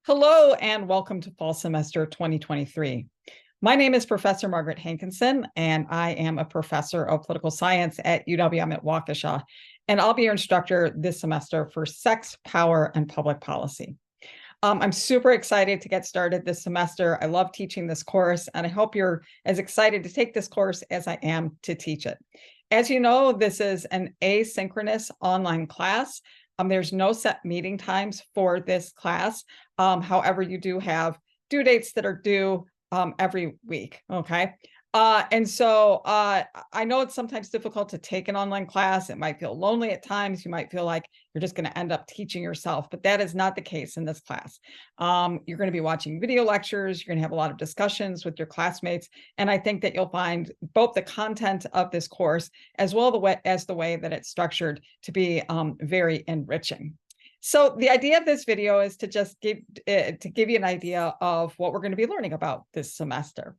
Hello and welcome to fall semester 2023. My name is Professor Margaret Hankinson, and I am a professor of political science at UWM at Waukesha, and I'll be your instructor this semester for sex, power, and public policy. I'm super excited to get started this semester. I love teaching this course, and I hope you're as excited to take this course as I am to teach it. As you know, this is an asynchronous online class. There's no set meeting times for this class. However, you do have due dates that are due every week, okay? I know it's sometimes difficult to take an online class. It might feel lonely at times. You might feel like you're just going to end up teaching yourself, but that is not the case in this class. You're going to be watching video lectures. You're going to have a lot of discussions with your classmates. And I think that you'll find both the content of this course as well as the way that it's structured to be very enriching. So the idea of this video is to just give you an idea of what we're going to be learning about this semester.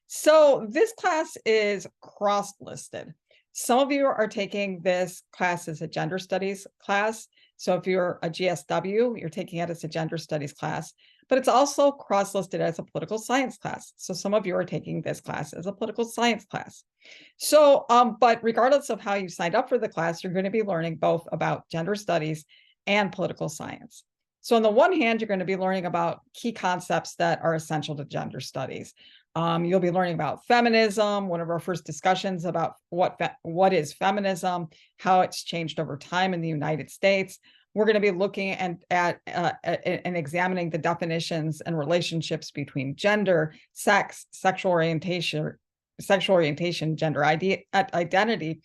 So this class is cross-listed. Some of you are taking this class as a gender studies class. So if you're a GSW, you're taking it as a gender studies class, but it's also cross-listed as a political science class. So some of you are taking this class as a political science class. So, but regardless of how you signed up for the class, you're going to be learning both about gender studies and political science. So on the one hand, you're going to be learning about key concepts that are essential to gender studies. You'll be learning about feminism, one of our first discussions about what is feminism, how it's changed over time in the United States. We're going to be looking at and examining the definitions and relationships between gender, sex, sexual orientation, gender identity.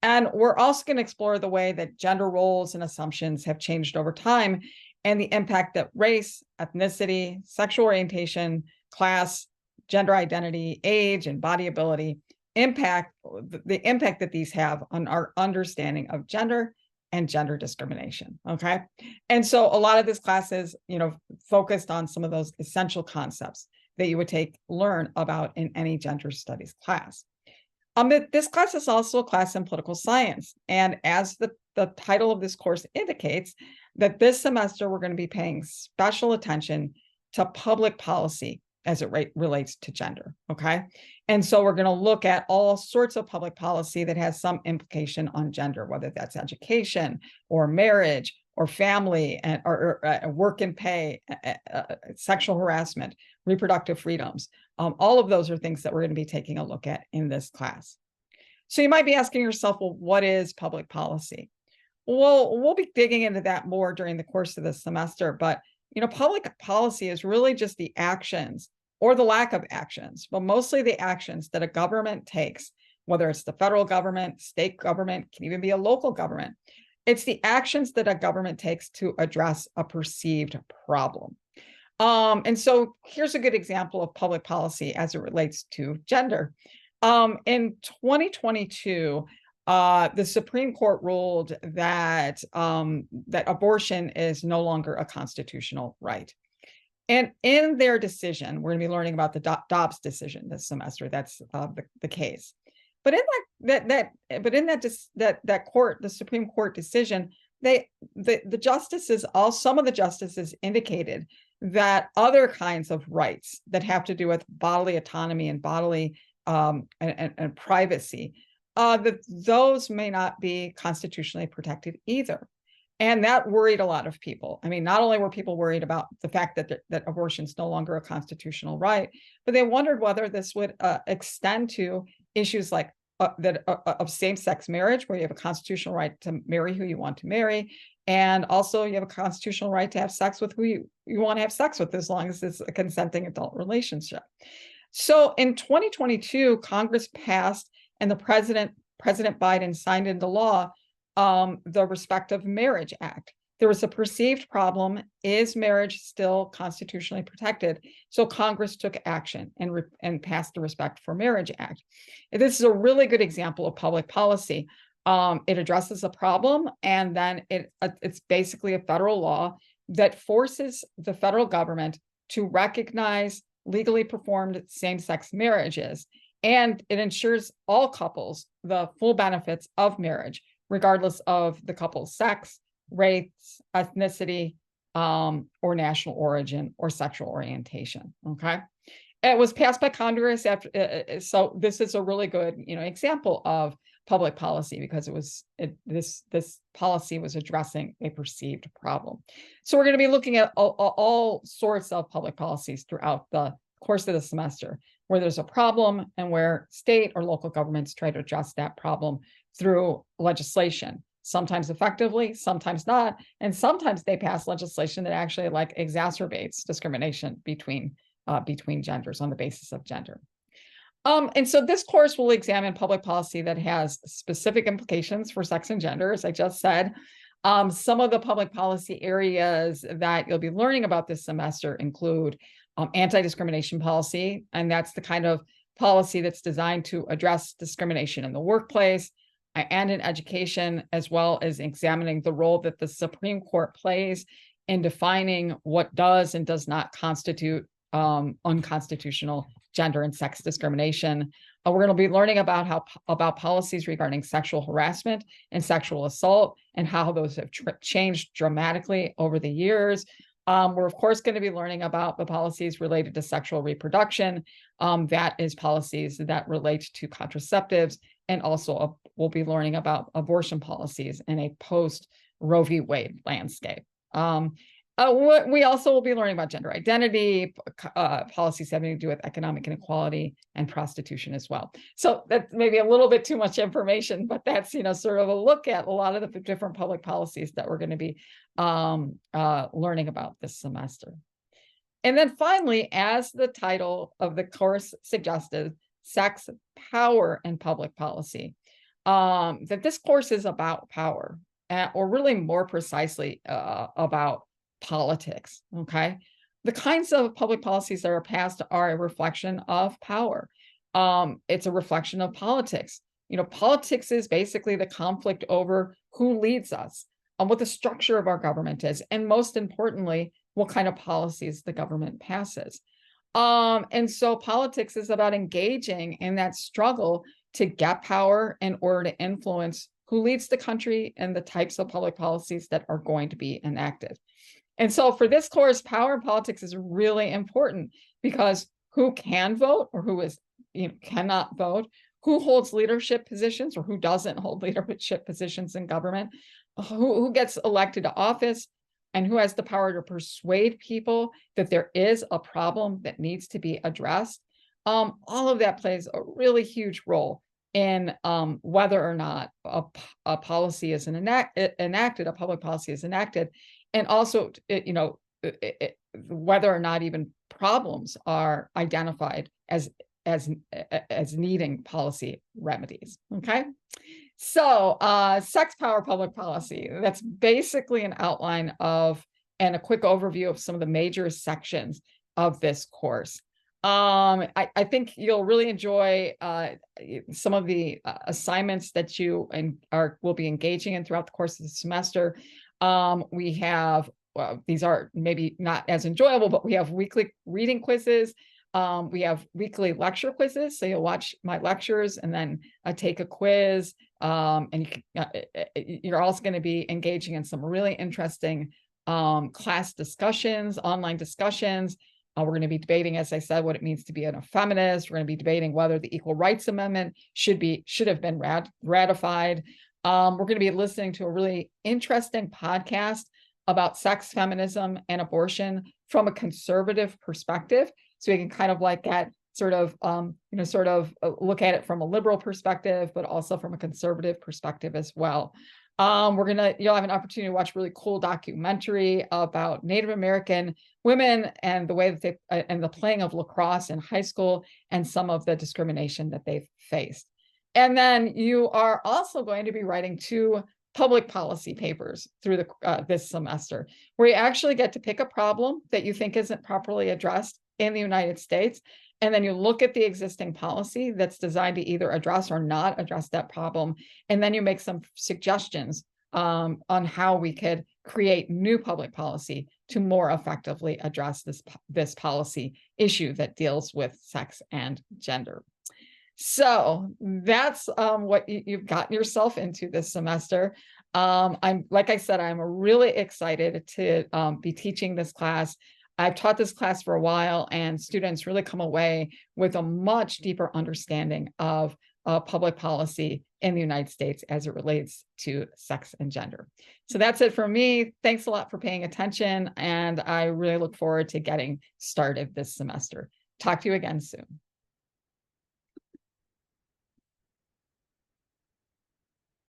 And we're also going to explore the way that gender roles and assumptions have changed over time and the impact that race, ethnicity, sexual orientation, class, gender identity, age, and body ability the impact that these have on our understanding of gender and gender discrimination, okay? And so a lot of this class is, focused on some of those essential concepts that you would learn about in any gender studies class. This class is also a class in political science. And as the title of this course indicates, that this semester we're going to be paying special attention to public policy as it relates to gender, okay? And so we're going to look at all sorts of public policy that has some implication on gender, whether that's education or marriage or family or work and pay, sexual harassment, reproductive freedoms. All of those are things that we're going to be taking a look at in this class. So you might be asking yourself, well, what is public policy? Well, we'll be digging into that more during the course of this semester, but public policy is really just the actions or the lack of actions, but mostly the actions that a government takes, whether it's the federal government, state government, can even be a local government. It's the actions that a government takes to address a perceived problem. And so here's a good example of public policy as it relates to gender. In 2022, the Supreme Court ruled that abortion is no longer a constitutional right. And in their decision, we're going to be learning about the Dobbs decision this semester. That's the case. But in that court, the Supreme Court decision, some of the justices indicated that other kinds of rights that have to do with bodily autonomy and bodily and privacy, that those may not be constitutionally protected either. And that worried a lot of people. I mean, not only were people worried about the fact that abortion is no longer a constitutional right, but they wondered whether this would extend to issues like of same-sex marriage, where you have a constitutional right to marry who you want to marry, and also you have a constitutional right to have sex with who you want to have sex with, as long as it's a consenting adult relationship. So in 2022, Congress passed, and the President Biden signed into law the Respective Marriage Act. There was a perceived problem: is marriage still constitutionally protected? So Congress took action and passed the Respect for Marriage Act. This is a really good example of public policy. It addresses a problem, and then it's basically a federal law that forces the federal government to recognize legally performed same-sex marriages, and it ensures all couples the full benefits of marriage, regardless of the couple's sex, race, ethnicity, or national origin or sexual orientation. Okay. It was passed by Congress after, so this is a really good, example of public policy because this policy was addressing a perceived problem. So we're going to be looking at all sorts of public policies throughout the course of the semester, where there's a problem and where state or local governments try to address that problem through legislation, sometimes effectively, sometimes not, and sometimes they pass legislation that actually exacerbates discrimination between genders on the basis of gender. And so this course will examine public policy that has specific implications for sex and gender, as I just said. Some of the public policy areas that you'll be learning about this semester include anti-discrimination policy, and that's the kind of policy that's designed to address discrimination in the workplace and in education, as well as examining the role that the Supreme Court plays in defining what does and does not constitute unconstitutional gender and sex discrimination. We're going to be learning about policies regarding sexual harassment and sexual assault and how those have changed dramatically over the years. We're of course going to be learning about the policies related to sexual reproduction. That is policies that relate to contraceptives, and also we'll be learning about abortion policies in a post Roe v. Wade landscape. We also will be learning about gender identity, policies having to do with economic inequality and prostitution as well. So that's maybe a little bit too much information, but that's, sort of a look at a lot of the different public policies that we're going to be learning about this semester. And then finally, as the title of the course suggested, sex, power, and public policy, that this course is about power, or really more precisely about politics. Okay. The kinds of public policies that are passed are a reflection of power. It's a reflection of politics. Politics is basically the conflict over who leads us, what the structure of our government is, and most importantly, what kind of policies the government passes. And so politics is about engaging in that struggle to get power in order to influence who leads the country and the types of public policies that are going to be enacted. And so for this course, power in politics is really important because who can vote or who cannot vote, who holds leadership positions or who doesn't hold leadership positions in government, who gets elected to office, and who has the power to persuade people that there is a problem that needs to be addressed. All of that plays a really huge role in whether or not a policy is enacted, a public policy is enacted, and also, whether or not even problems are identified as needing policy remedies. Okay, so sex, power, public policy. That's basically an outline of and a quick overview of some of the major sections of this course. I think you'll really enjoy some of the assignments that you will be engaging in throughout the course of the semester. We have, these are maybe not as enjoyable, but we have weekly reading quizzes. We have weekly lecture quizzes. So you'll watch my lectures and then take a quiz. And you're also going to be engaging in some really interesting class discussions, online discussions. We're going to be debating, as I said, what it means to be a feminist. We're going to be debating whether the Equal Rights Amendment should have been ratified. We're going to be listening to a really interesting podcast about sex, feminism, and abortion from a conservative perspective. So we can kind of look at it from a liberal perspective, but also from a conservative perspective as well. You'll have an opportunity to watch a really cool documentary about Native American women and the way that and the playing of lacrosse in high school and some of the discrimination that they've faced. And then you are also going to be writing 2 public policy papers through this semester, where you actually get to pick a problem that you think isn't properly addressed in the United States. And then you look at the existing policy that's designed to either address or not address that problem. And then you make some suggestions on how we could create new public policy to more effectively address this policy issue that deals with sex and gender. So that's what you've gotten yourself into this semester. Like I said, I'm really excited to be teaching this class. I've taught this class for a while, and students really come away with a much deeper understanding of public policy in the United States as it relates to sex and gender. So that's it for me. Thanks a lot for paying attention, and I really look forward to getting started this semester. Talk to you again soon.